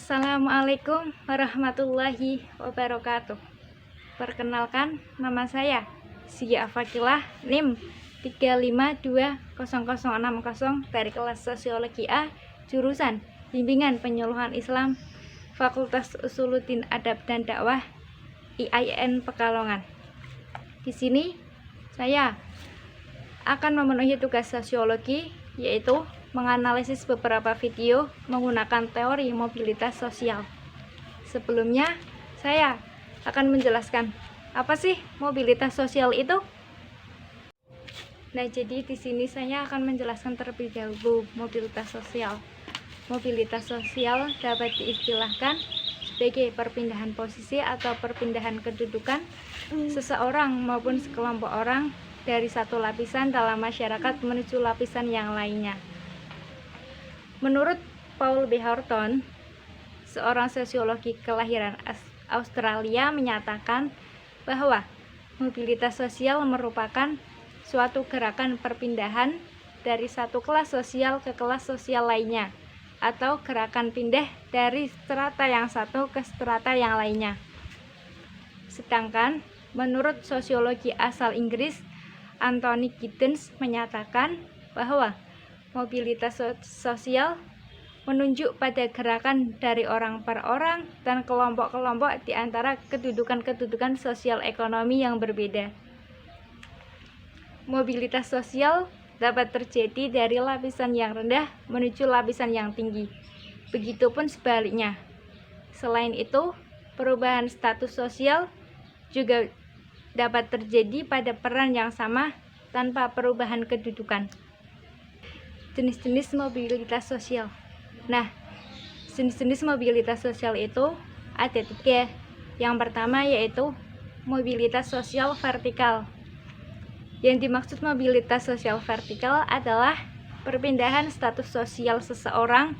Assalamualaikum warahmatullahi wabarakatuh. Perkenalkan, nama saya Sia Fakilah, NIM 3520060 dari kelas Sosiologi A, jurusan Bimbingan Penyuluhan Islam, Fakultas Usuluddin Adab dan Dakwah, IAIN Pekalongan. Di sini saya akan memenuhi tugas sosiologi, yaitu menganalisis beberapa video menggunakan teori mobilitas sosial. Sebelumnya, saya akan menjelaskan apa sih mobilitas sosial itu. Nah, jadi di sini saya akan menjelaskan terlebih dahulu mobilitas sosial. Mobilitas sosial dapat diistilahkan sebagai perpindahan posisi atau perpindahan kedudukan seseorang maupun sekelompok orang dari satu lapisan dalam masyarakat menuju lapisan yang lainnya. Menurut Paul B. Horton, seorang sosiologi kelahiran Australia, menyatakan bahwa mobilitas sosial merupakan suatu gerakan perpindahan dari satu kelas sosial ke kelas sosial lainnya, atau gerakan pindah dari strata yang satu ke strata yang lainnya. Sedangkan menurut sosiologi asal Inggris, Anthony Giddens menyatakan bahwa mobilitas sosial menunjuk pada gerakan dari orang per orang dan kelompok-kelompok di antara kedudukan-kedudukan sosial ekonomi yang berbeda. Mobilitas sosial dapat terjadi dari lapisan yang rendah menuju lapisan yang tinggi. Begitupun sebaliknya. Selain itu, perubahan status sosial juga dapat terjadi pada peran yang sama tanpa perubahan kedudukan. Jenis-jenis mobilitas sosial. Nah, jenis-jenis mobilitas sosial itu ada 3. Yang pertama yaitu mobilitas sosial vertikal. Yang dimaksud mobilitas sosial vertikal adalah perpindahan status sosial seseorang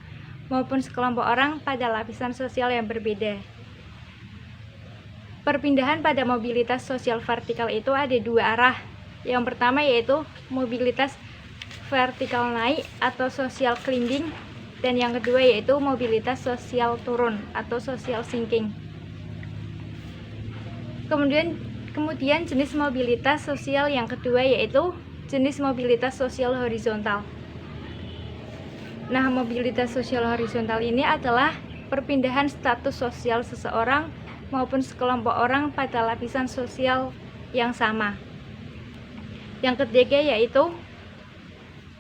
maupun sekelompok orang pada lapisan sosial yang berbeda. Perpindahan pada mobilitas sosial vertikal itu ada 2 arah. Yang pertama yaitu mobilitas vertikal naik atau social climbing, dan yang kedua yaitu mobilitas sosial turun atau social sinking. Kemudian jenis mobilitas sosial yang kedua yaitu jenis mobilitas sosial horizontal. Nah, mobilitas sosial horizontal ini adalah perpindahan status sosial seseorang maupun sekelompok orang pada lapisan sosial yang sama. Yang ketiga yaitu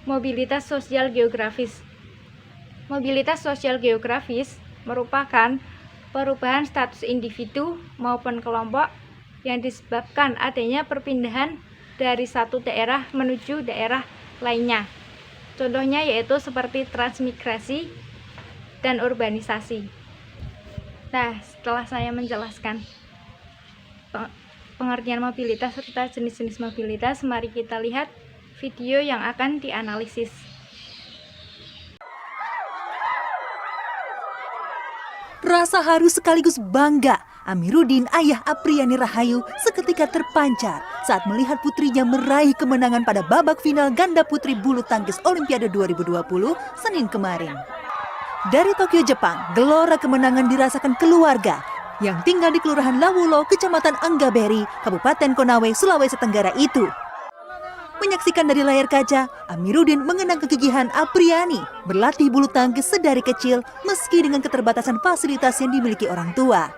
mobilitas sosial geografis. Mobilitas sosial geografis merupakan perubahan status individu maupun kelompok yang disebabkan adanya perpindahan dari satu daerah menuju daerah lainnya. Contohnya yaitu seperti transmigrasi dan urbanisasi. Nah, setelah saya menjelaskan pengertian mobilitas serta jenis-jenis mobilitas, mari kita lihat video yang akan dianalisis. Rasa haru sekaligus bangga Amiruddin, ayah Apriyani Rahayu, seketika terpancar saat melihat putrinya meraih kemenangan pada babak final ganda putri bulu tangkis Olimpiade 2020 Senin kemarin. Dari Tokyo, Jepang, gelora kemenangan dirasakan keluarga yang tinggal di Kelurahan Lawulo, Kecamatan Anggaberi, Kabupaten Konawe, Sulawesi Tenggara itu. Menyaksikan dari layar kaca, Amiruddin mengenang kegigihan Apriyani berlatih bulu tangkis sedari kecil meski dengan keterbatasan fasilitas yang dimiliki orang tua.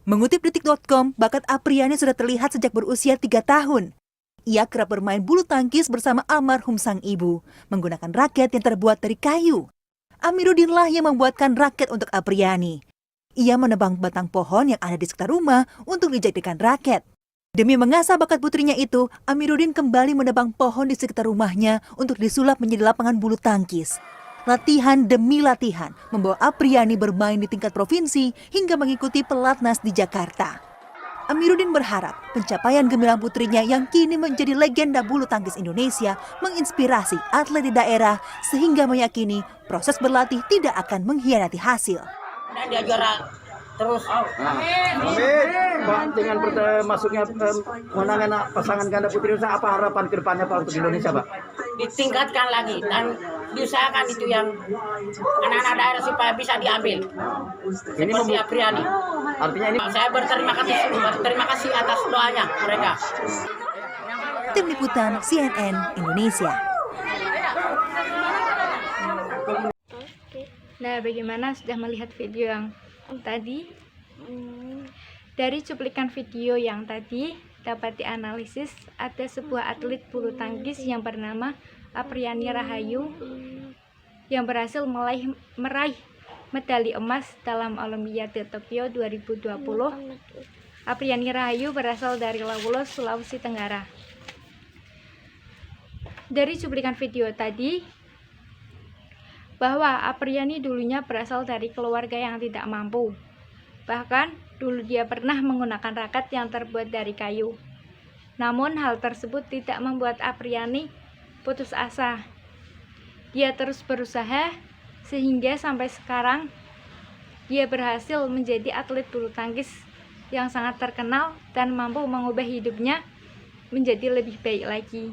Mengutip detik.com, bakat Apriyani sudah terlihat sejak berusia 3 tahun. Ia kerap bermain bulu tangkis bersama almarhum sang ibu, menggunakan raket yang terbuat dari kayu. Amiruddin lah yang membuatkan raket untuk Apriyani. Ia menebang batang pohon yang ada di sekitar rumah untuk dijadikan raket. Demi mengasah bakat putrinya itu, Amiruddin kembali menebang pohon di sekitar rumahnya untuk disulap menjadi lapangan bulu tangkis. Latihan demi latihan membawa Apriyani bermain di tingkat provinsi hingga mengikuti pelatnas di Jakarta. Amiruddin berharap pencapaian gemilang putrinya yang kini menjadi legenda bulu tangkis Indonesia menginspirasi atlet di daerah sehingga meyakini proses berlatih tidak akan mengkhianati hasil. Dan dia juara terus. Amin. Pak, dengan masuknya kemenangan pasangan ganda putri Indonesia, apa harapan ke depannya Pak untuk Indonesia, Pak? Ditingkatkan lagi dan diusahakan itu yang anak-anak daerah supaya bisa diambil. Ini Seperti Apriani. artinya ini Saya berterima kasih atas doanya mereka. Tim Liputan CNN Indonesia. Nah, bagaimana sudah melihat video yang tadi? Dari cuplikan video yang tadi dapat dianalisis ada sebuah atlet bulu tangkis yang bernama Apriani Rahayu yang berhasil meraih medali emas dalam Olimpiade Tokyo 2020. Apriani Rahayu berasal dari Lawulos, Sulawesi Tenggara. Dari cuplikan video tadi bahwa Apriani dulunya berasal dari keluarga yang tidak mampu. Bahkan dulu dia pernah menggunakan raket yang terbuat dari kayu. Namun hal tersebut tidak membuat Apriani putus asa. Dia terus berusaha sehingga sampai sekarang dia berhasil menjadi atlet bulu tangkis yang sangat terkenal dan mampu mengubah hidupnya menjadi lebih baik lagi.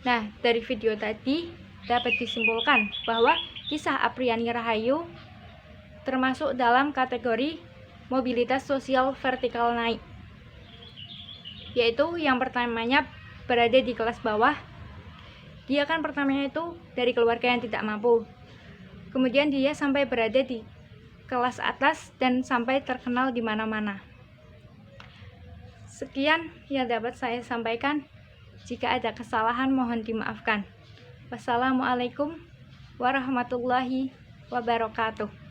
Nah, dari video tadi dapat disimpulkan bahwa kisah Apriani Rahayu termasuk dalam kategori mobilitas sosial vertikal naik, yaitu yang pertamanya berada di kelas bawah. Dia kan pertamanya itu dari keluarga yang tidak mampu, kemudian dia sampai berada di kelas atas dan sampai terkenal di mana-mana. Sekian yang dapat saya sampaikan. Jika ada kesalahan mohon dimaafkan. Wassalamualaikum warahmatullahi wabarakatuh.